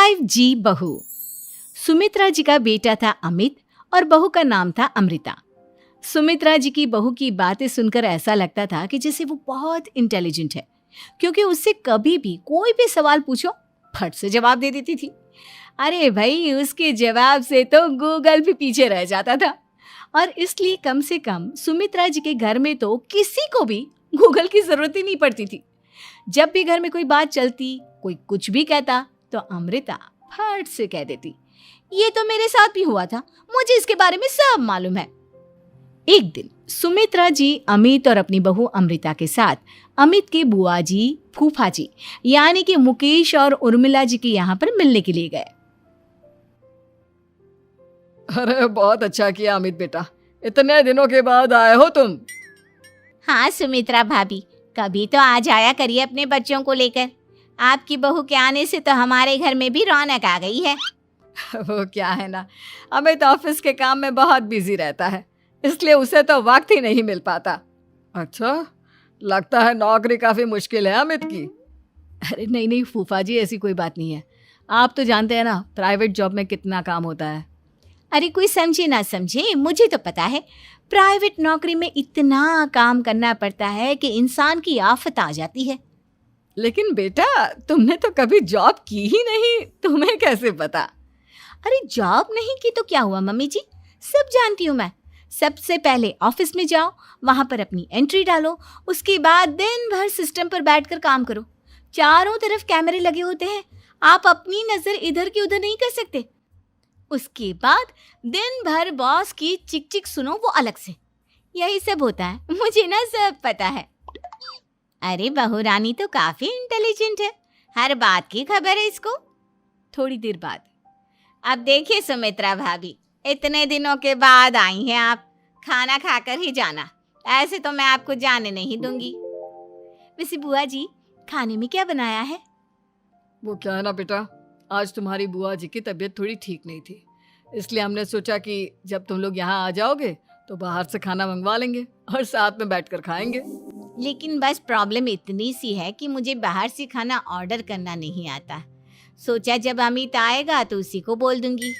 5G बहू। सुमित्रा जी का बेटा था अमित और बहू का नाम था अमृता। सुमित्रा जी की बहू की बातें सुनकर ऐसा लगता था कि जैसे वो बहुत इंटेलिजेंट है, क्योंकि उससे कभी भी कोई भी सवाल पूछो फट से जवाब दे देती थी। अरे भाई, उसके जवाब से तो गूगल भी पीछे रह जाता था। और इसलिए कम से कम सुमित्रा जी के घर में तो किसी को भी गूगल की जरूरत ही नहीं पड़ती थी। जब भी घर में कोई बात चलती, कोई कुछ भी कहता, तो अमृता फट से कह देती, ये तो मेरे साथ भी हुआ था, मुझे इसके बारे में सब मालूम है। एक दिन सुमित्रा जी अमित और अपनी बहू अमृता के साथ अमित के बुआ जी, फूफा जी यानी कि मुकेश और उर्मिला जी के यहाँ पर मिलने के लिए गए। अरे बहुत अच्छा किया अमित बेटा, इतने दिनों के बाद आए हो तुम। हाँ सुमित्रा भाभी, कभी तो आ जाया करिए अपने बच्चों को लेकर। आपकी बहू के आने से तो हमारे घर में भी रौनक आ गई है। वो क्या है ना, अमित ऑफिस के काम में बहुत बिजी रहता है, इसलिए उसे तो वक्त ही नहीं मिल पाता। अच्छा, लगता है नौकरी काफी मुश्किल है अमित की। अरे नहीं नहीं फूफा जी, ऐसी कोई बात नहीं है। आप तो जानते हैं ना प्राइवेट जॉब में कितना काम होता है। अरे कोई समझे ना समझे, मुझे तो पता है प्राइवेट नौकरी में इतना काम करना पड़ता है कि इंसान की आफत आ जाती है। लेकिन बेटा, तुमने तो कभी जॉब की ही नहीं, तुम्हें कैसे पता? अरे जॉब नहीं की तो क्या हुआ मम्मी जी, सब जानती हूँ मैं। सबसे पहले ऑफिस में जाओ, वहां पर अपनी एंट्री डालो, उसके बाद दिन भर सिस्टम पर बैठकर काम करो। चारों तरफ कैमरे लगे होते हैं, आप अपनी नजर इधर की उधर नहीं कर सकते। उसके बाद दिन भर बॉस की चिक चिक सुनो, वो अलग से। यही सब होता है, मुझे ना सब पता है। अरे बहू रानी तो काफी इंटेलिजेंट है, हर बात की खबर है इसको। थोड़ी देर बाद, अब देखिए सुमित्रा भाभी, इतने दिनों के बाद आई हैं आप, खाना खाकर ही जाना, ऐसे तो मैं आपको जाने नहीं दूंगी। वैसे बुआ जी, खाने में क्या बनाया है? वो क्या है ना बेटा, आज तुम्हारी बुआ जी की तबीयत थोड़ी ठीक नहीं थी, इसलिए हमने सोचा कि जब तुम लोग यहाँ आ जाओगे तो बाहर से खाना मंगवा लेंगे और साथ में बैठकर खाएंगे। लेकिन बस प्रॉब्लम इतनी सी है कि मुझे बाहर से खाना ऑर्डर करना नहीं आता। सोचा जब अमित आएगा तो उसी को बोल दूंगी।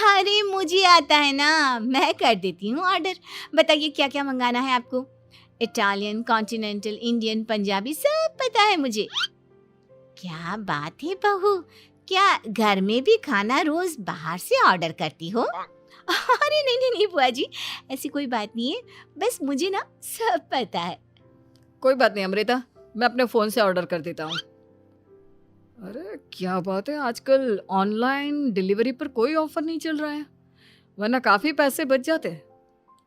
अरे मुझे आता है ना, मैं कर देती हूँ ऑर्डर। बताइए क्या क्या मंगाना है आपको? इटालियन, कॉन्टिनेंटल, इंडियन, पंजाबी, सब पता है मुझे। क्या बात है बहू, क्या घर में भी खाना रोज बाहर से ऑर्डर करती हो? अरे नहीं नहीं नहीं बुआ जी, ऐसी कोई बात नहीं है, बस मुझे ना सब पता है। कोई बात नहीं अमृता, मैं अपने फोन से ऑर्डर कर देता हूँ। अरे क्या बात है, आजकल ऑनलाइन डिलीवरी पर कोई ऑफर नहीं चल रहा है, वरना काफी पैसे बच जाते हैं।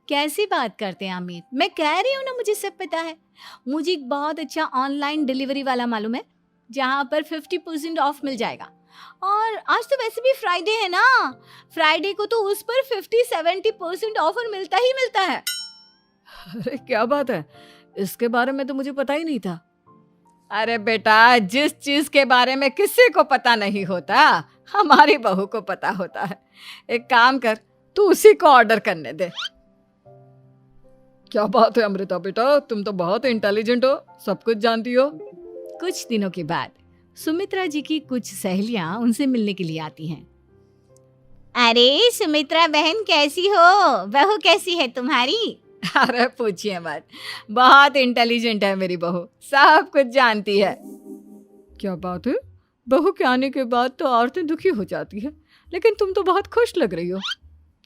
कैसी बात करते हैं अमित, मैं कह रही हूँ ना मुझे सब पता है। मुझे एक बहुत अच्छा ऑनलाइन डिलीवरी वाला मालूम है, जहाँ पर 50% ऑफ मिल जाएगा। और आज तो वैसे भी फ्राइडे है ना, फ्राइडे को तो उस पर 50-70% ऑफर मिलता ही मिलता है। अरे क्या बात है, इसके बारे में तो मुझे पता ही नहीं था। अरे बेटा, जिस चीज के बारे में किसी को पता नहीं होता, हमारी बहू को पता होता है। एक काम कर, तू उसी को ऑर्डर करने दे। क्या बात है अमृता बेटा, तुम तो बहुत इंटेलिजेंट हो, सब कुछ जानती हो। कुछ दिनों के बाद सुमित्रा जी की कुछ सहेलियां उनसे मिलने के लिए आती हैं। अरे सुमित्रा बहन कैसी हो, बहू कैसी है तुम्हारी? अरे पूछिए मत, बहुत इंटेलिजेंट है मेरी बहू, सब कुछ जानती है। क्या बात है, बहू के आने के बाद तो औरतें दुखी हो जाती है, लेकिन तुम तो बहुत खुश लग रही हो।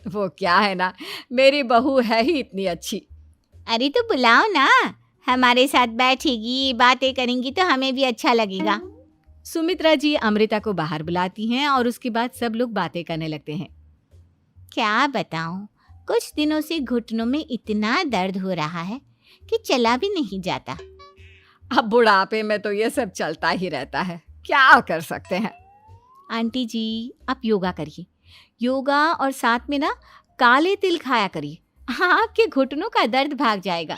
वो क्या है ना, मेरी बहू है ही इतनी अच्छी। अरे तो बुलाओ ना, हमारे साथ बैठेगी, बातें करेंगी तो हमें भी अच्छा लगेगा। सुमित्रा जी अमृता को बाहर बुलाती हैं और उसके बाद सब लोग बातें करने लगते हैं। क्या बताऊं, कुछ दिनों से घुटनों में इतना दर्द हो रहा है कि चला भी नहीं जाता। अब बुढ़ापे में तो ये सब चलता ही रहता है, क्या कर सकते हैं। आंटी जी, आप योगा करिए, योगा और साथ में ना काले तिल खाया करिए, आपके घुटनों का दर्द भाग जाएगा।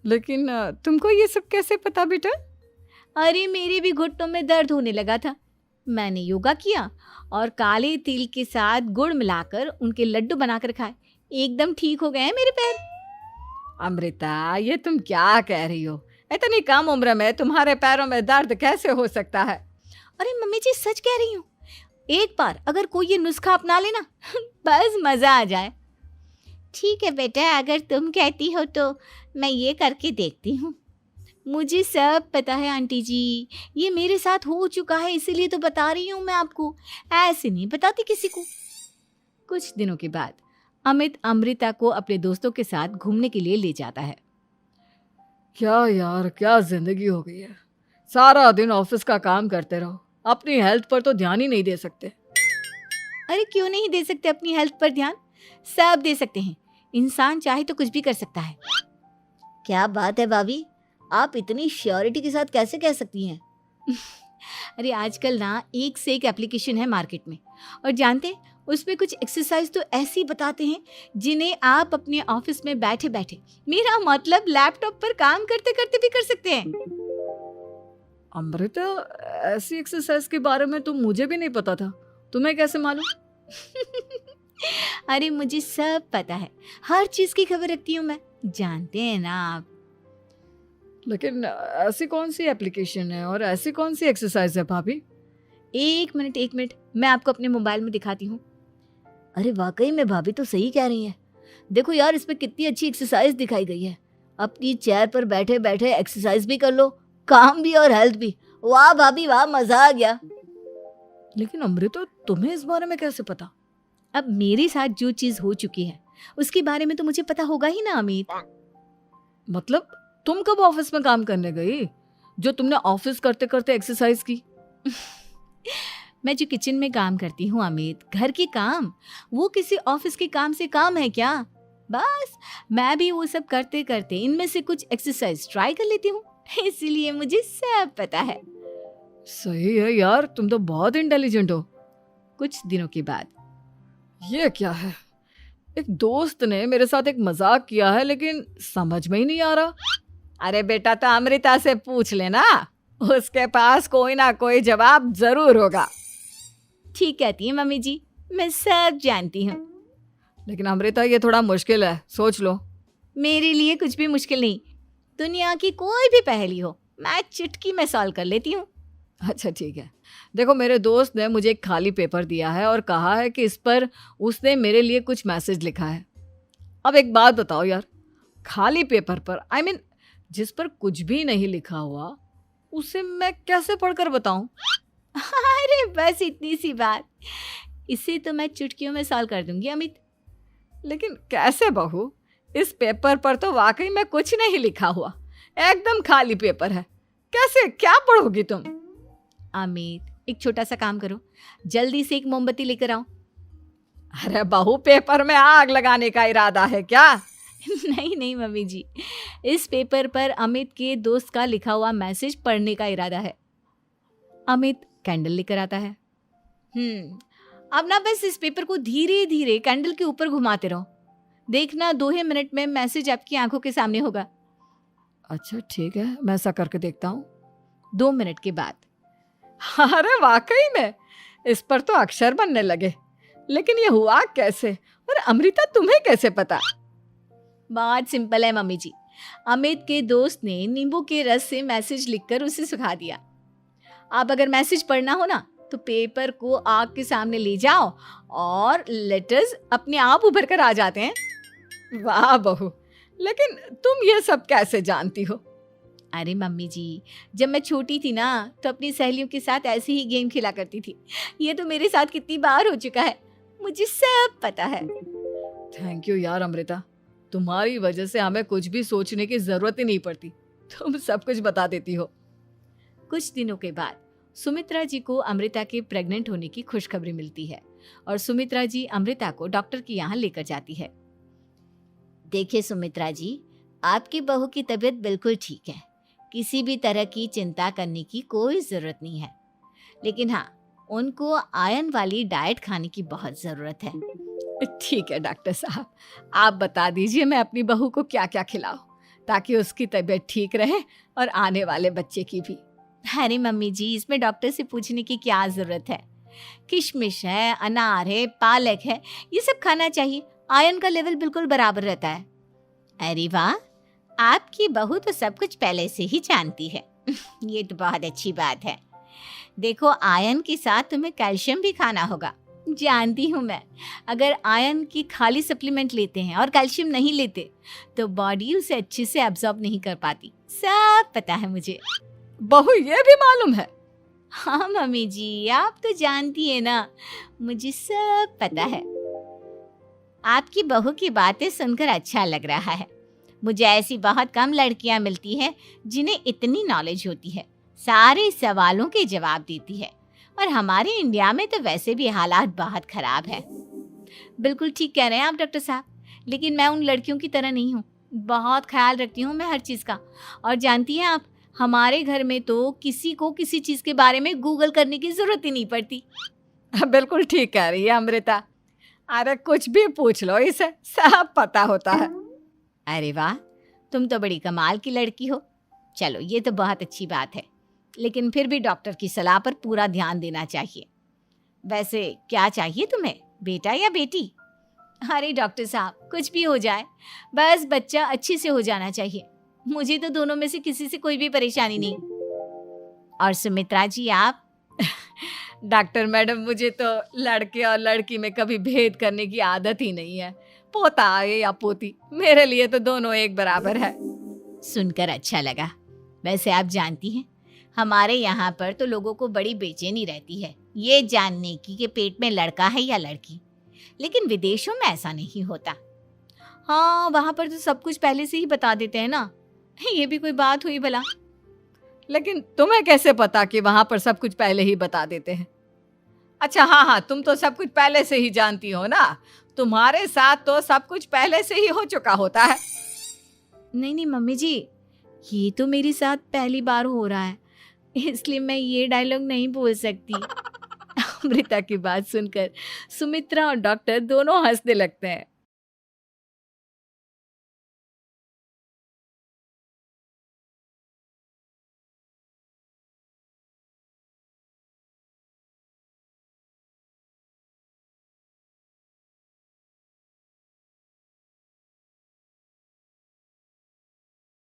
लेकिन तुमको ये सब कैसे पता बेटा? अरे मेरे भी घुटनों में दर्द होने लगा था, मैंने योगा किया और काले तिल के साथ गुड़ मिलाकर उनके लड्डू बनाकर खाए, एकदम ठीक हो गए हैं मेरे पैर। अमृता, ये तुम क्या कह रही हो? इतनी कम उम्र में तुम्हारे पैरों में दर्द कैसे हो सकता है? अरे मम्मी जी सच कह रही हूँ, एक बार अगर कोई ये नुस्खा अपना लेना बस मजा आ जाए। ठीक है बेटा, अगर तुम कहती हो तो मैं ये करके देखती हूँ। मुझे सब पता है आंटी जी, ये मेरे साथ हो चुका है, इसीलिए तो बता रही हूँ मैं आपको, ऐसे नहीं बताती किसी को। कुछ दिनों के बाद अमित अमृता को अपने दोस्तों के साथ घूमने के लिए ले जाता है। क्या यार, क्या जिंदगी हो गई है। सारा दिन ऑफिस का काम करते रहो, अपनी हेल्थ पर तो ध्यान ही नहीं दे सकते। अरे क्यों नहीं दे सकते अपनी हेल्थ पर ध्यान, सब दे सकते हैं। इंसान चाहे तो कुछ भी कर सकता है। क्या बात है भाभी, आप इतनी श्योरिटी के साथ कैसे कह सकती हैं? अरे आजकल ना एक से एक एप्लीकेशन है मार्केट में, और जानते हैं उसमें कुछ एक्सरसाइज तो ऐसी बताते हैं जिन्हें आप अपने ऑफिस में बैठे बैठे, मेरा मतलब लैपटॉप पर काम करते करते भी कर सकते हैं। अमृता, ऐसी एक्सरसाइज के बारे में तो मुझे भी नहीं पता था, तुम्हें कैसे मालूम? अरे मुझे सब पता है, हर चीज की खबर रखती हूँ मैं, जानते हैं ना आप। लेकिन ऐसी कौन सी एप्लीकेशन है और ऐसी कौन सी एक्सरसाइज है भाभी? एक मिनट, मैं आपको अपने मोबाइल में दिखाती हूँ। अरे वाकई में भाभी तो सही कह रही हैं। देखो यार, इसमें कितनी अच्छी एक्सरसाइज दिखाई गई है। अपनी चेयर पर बैठे बैठे एक्सरसाइज भी कर लो, काम भी और हेल्थ भी। वाह भाभी वाह, मजा आ गया। लेकिन अमृता, तुम्हें इस बारे में कैसे पता? अब मेरे साथ जो चीज हो चुकी है उसके बारे में तो मुझे पता होगा ही ना अमित। मतलब तुम कब ऑफिस में काम करने गई जो तुमने ऑफिस करते करते एक्सरसाइज की? मैं जो किचन में काम करती हूँ अमित, घर के काम, वो किसी ऑफिस के काम से काम है क्या? बस मैं भी वो सब करते करते इनमें से कुछ एक्सरसाइज ट्राई कर लेती हूँ, इसीलिए मुझे सब पता है। सही है यार, तुम तो बहुत इंटेलिजेंट हो। कुछ दिनों के बाद ये क्या है, एक दोस्त ने मेरे साथ एक मजाक किया है लेकिन समझ में ही नहीं आ रहा। अरे बेटा, तो अमृता से पूछ लेना, उसके पास कोई ना कोई जवाब जरूर होगा। ठीक कहती है मम्मी जी, मैं सब जानती हूँ। लेकिन अमृता, ये थोड़ा मुश्किल है, सोच लो। मेरे लिए कुछ भी मुश्किल नहीं, दुनिया की कोई भी पहेली हो मैं चुटकी में सॉल्व कर लेती हूँ। अच्छा ठीक है, देखो मेरे दोस्त ने मुझे एक खाली पेपर दिया है और कहा है कि इस पर उसने मेरे लिए कुछ मैसेज लिखा है। अब एक बात बताओ यार, खाली पेपर पर, I mean, जिस पर कुछ भी नहीं लिखा हुआ, उसे मैं कैसे पढ़कर बताऊं? अरे बस इतनी सी बात, इसे तो मैं चुटकियों में सॉल्व कर दूंगी अमित। लेकिन कैसे बहू, इस पेपर पर तो वाकई में कुछ नहीं लिखा हुआ, एकदम खाली पेपर है, कैसे, क्या पढ़ोगी तुम? अमित, एक छोटा सा काम करो, जल्दी से एक मोमबत्ती लेकर आओ। अरे बहू, पेपर में आग लगाने का इरादा है क्या? नहीं मम्मी जी, इस पेपर पर अमित के दोस्त का लिखा हुआ मैसेज पढ़ने का इरादा है। अमित कैंडल लेकर आता है। अब ना बस इस पेपर को धीरे धीरे कैंडल के ऊपर घुमाते रहो, देखना 2 ही मिनट में मैसेज आपकी आंखों के सामने होगा। अच्छा ठीक है, मैं ऐसा करके देखता हूँ। 2 मिनट के बाद, अरे वाकई में इस पर तो अक्षर बनने लगे, लेकिन ये हुआ कैसे? और अमृता, तुम्हें कैसे पता? बहुत सिंपल है मम्मी जी, अमित के दोस्त ने नींबू के रस से मैसेज लिखकर उसे सुखा दिया। आप अगर मैसेज पढ़ना हो ना तो पेपर को आग के सामने ले जाओ और लेटर्स अपने आप उभर कर आ जाते हैं। वाह बहू, लेकिन तुम ये सब कैसे जानती हो? अरे मम्मी जी, जब मैं छोटी थी ना तो अपनी सहेलियों के साथ ऐसे ही गेम खेला करती थी। ये तो मेरे साथ कितनी बार हो चुका है, मुझे सब पता है। थैंक यू यार अमृता, तुम्हारी वजह से हमें कुछ भी सोचने की जरूरत ही नहीं पड़ती, तुम सब कुछ बता देती हो। कुछ दिनों के बाद सुमित्रा जी को अमृता के प्रेग्नेंट होने की खुशखबरी मिलती है और सुमित्रा जी अमृता को डॉक्टर के यहाँ लेकर जाती है। देखिए सुमित्रा जी, आपकी बहू की तबीयत बिल्कुल ठीक है, किसी भी तरह की चिंता करने की कोई ज़रूरत नहीं है, लेकिन हाँ, उनको आयरन वाली डाइट खाने की बहुत ज़रूरत है। ठीक है डॉक्टर साहब, आप बता दीजिए मैं अपनी बहू को क्या क्या खिलाऊं ताकि उसकी तबीयत ठीक रहे और आने वाले बच्चे की भी। अरे मम्मी जी, इसमें डॉक्टर से पूछने की क्या ज़रूरत है, किशमिश है, अनार है, पालक है, ये सब खाना चाहिए, आयरन का लेवल बिल्कुल बराबर रहता है। अरे वाह, आपकी बहू तो सब कुछ पहले से ही जानती है। ये तो बहुत अच्छी बात है। देखो, आयरन के साथ तुम्हें कैल्शियम भी खाना होगा। जानती हूँ मैं, अगर आयरन की खाली सप्लीमेंट लेते हैं और कैल्शियम नहीं लेते तो बॉडी उसे अच्छे से एब्जॉर्ब नहीं कर पाती। सब पता है मुझे। बहू ये भी मालूम है? हाँ मम्मी जी, आप तो जानती है ना, मुझे सब पता है। आपकी बहू की बातें सुनकर अच्छा लग रहा है। मुझे ऐसी बहुत कम लड़कियां मिलती हैं जिन्हें इतनी नॉलेज होती है, सारे सवालों के जवाब देती है। और हमारे इंडिया में तो वैसे भी हालात बहुत खराब है। बिल्कुल ठीक कह रहे हैं आप डॉक्टर साहब, लेकिन मैं उन लड़कियों की तरह नहीं हूँ। बहुत ख्याल रखती हूँ मैं हर चीज़ का। और जानती हैं आप, हमारे घर में तो किसी को किसी चीज़ के बारे में गूगल करने की ज़रूरत ही नहीं पड़ती। बिल्कुल ठीक कह रही है अमृता। अरे कुछ भी पूछ लो, इसे सब पता होता है। अरे वाह, तुम तो बड़ी कमाल की लड़की हो। चलो, ये तो बहुत अच्छी बात है, लेकिन फिर भी डॉक्टर की सलाह पर पूरा ध्यान देना चाहिए। वैसे क्या चाहिए तुम्हें, बेटा या बेटी? अरे डॉक्टर साहब, कुछ भी हो जाए, बस बच्चा अच्छे से हो जाना चाहिए। मुझे तो दोनों में से किसी से कोई भी परेशानी नहीं। और सुमित्रा जी, आप? डॉक्टर मैडम, मुझे तो लड़के और लड़की में कभी भेद करने की आदत ही नहीं है। पोता आए या पोती, मेरे लिए तो दोनों एक बराबर है। सुनकर अच्छा लगा। वैसे आप जानती हैं, हमारे यहाँ पर तो लोगों को बड़ी बेचैनी रहती है ये जानने की कि पेट में लड़का है या लड़की, लेकिन विदेशों में ऐसा नहीं होता। हाँ, वहाँ पर तो सब कुछ पहले से ही बता देते हैं ना। ये भी कोई बात हुई भला? लेकिन तुम्हें कैसे पता कि वहां पर सब कुछ पहले ही बता देते हैं? अच्छा हाँ, तुम तो सब कुछ पहले से ही जानती हो ना। तुम्हारे साथ तो सब कुछ पहले से ही हो चुका होता है। नहीं मम्मी जी, ये तो मेरे साथ पहली बार हो रहा है, इसलिए मैं ये डायलॉग नहीं बोल सकती। अमृता की बात सुनकर सुमित्रा और डॉक्टर दोनों हंसने लगते हैं